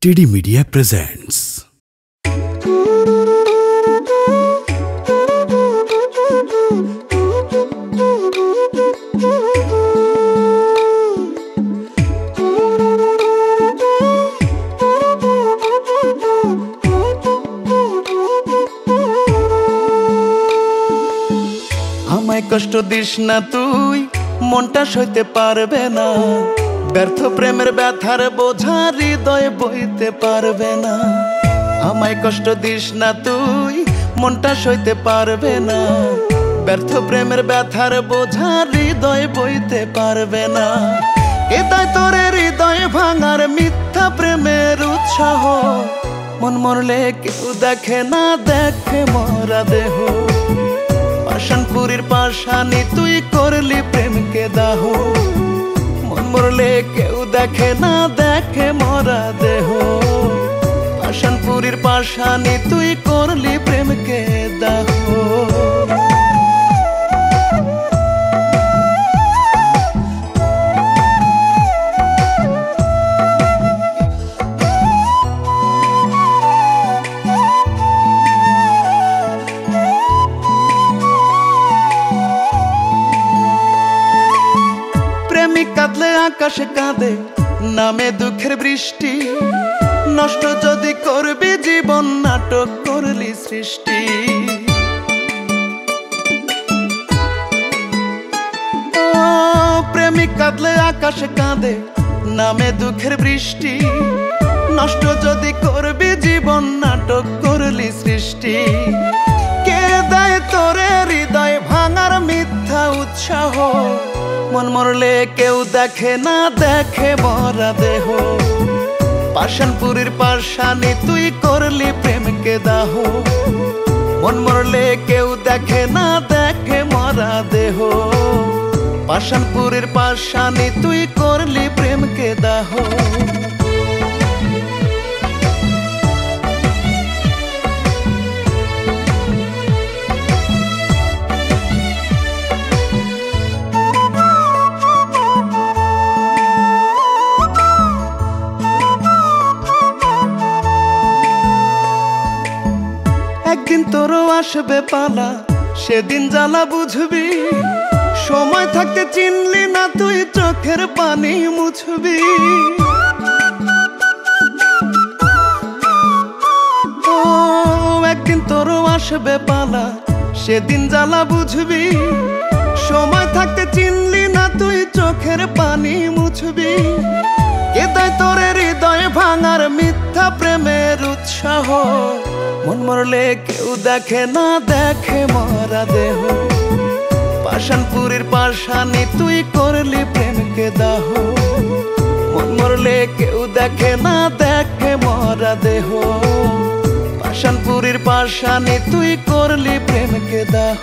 টিডি media presents. আমায় কষ্ট দিস না তুই, মনটা সইতে পারবে না। ব্যর্থ প্রেমের ব্যথার বোঝা হৃদয় বইতে পারবে না। আমায় কষ্ট দিস না তুই, মনটা সইতে পারবে না। ব্যর্থ প্রেমের ব্যথার বোঝা হৃদয় বইতে পারবে না। এটাই তোর হৃদয় ভাঙার মিথ্যা প্রেমের উৎসাহ। মন মরলে কেউ দেখে না, দেখে মরা দেহ। পাষাণপুরীর পাষাণী তুই করলি প্রেমকে দাহ। মন মরলে কেউ দেখে না, দেখে মরা দেহ। পাষাণপুরীর পাষাণী তুই করলি প্রেমকে দাহ। প্রেমিক কাঁদলে আকাশে কাঁদে, নামে দুঃখের বৃষ্টি। নষ্ট যদি করবি জীবন, নাটক করলি সৃষ্টি। প্রেমিক কাঁদলে আকাশে কাঁদে, নামে দুঃখের বৃষ্টি। নষ্ট যদি করবি জীবন, নাটক করলি সৃষ্টি। কে দেয় তোরে হৃদয় ভাঙার মিথ্যা উৎসাহ? মন মরলে কেউ দেখে না, দেখে মরা দেহ। পাষাণপুরীর পাষাণী তুই করলি প্রেমকে দাহ। মন মরলে কেউ দেখে না, দেখে মরা দেহ। পাষাণপুরীর পাষাণী তুই করলি প্রেমকে দাহ। একদিন তোরও আসবে পালা, সেদিন জ্বালা বুঝবি। সময় থাকতে চিনলি না তুই, চোখের পানি মুছবি। ও একদিন তোরও আসবে পালা, সেদিন জ্বালা বুঝবি। সময় থাকতে চিনলি না তুই, চোখের পানি মুছবি। এটাই তোর হৃদয় ভাঙার মিথ্যা প্রেমের উৎসাহ। মন মরলে কেউ দেখে না, দেখে মরা দেহ। পাষাণপুরীর পাষাণী তুই করলি প্রেমকে দাহ। মন মরলে কেউ দেখে না, দেখে মরা দেহ। পাষাণপুরীর পাষাণী তুই করলি প্রেমকে দাহ।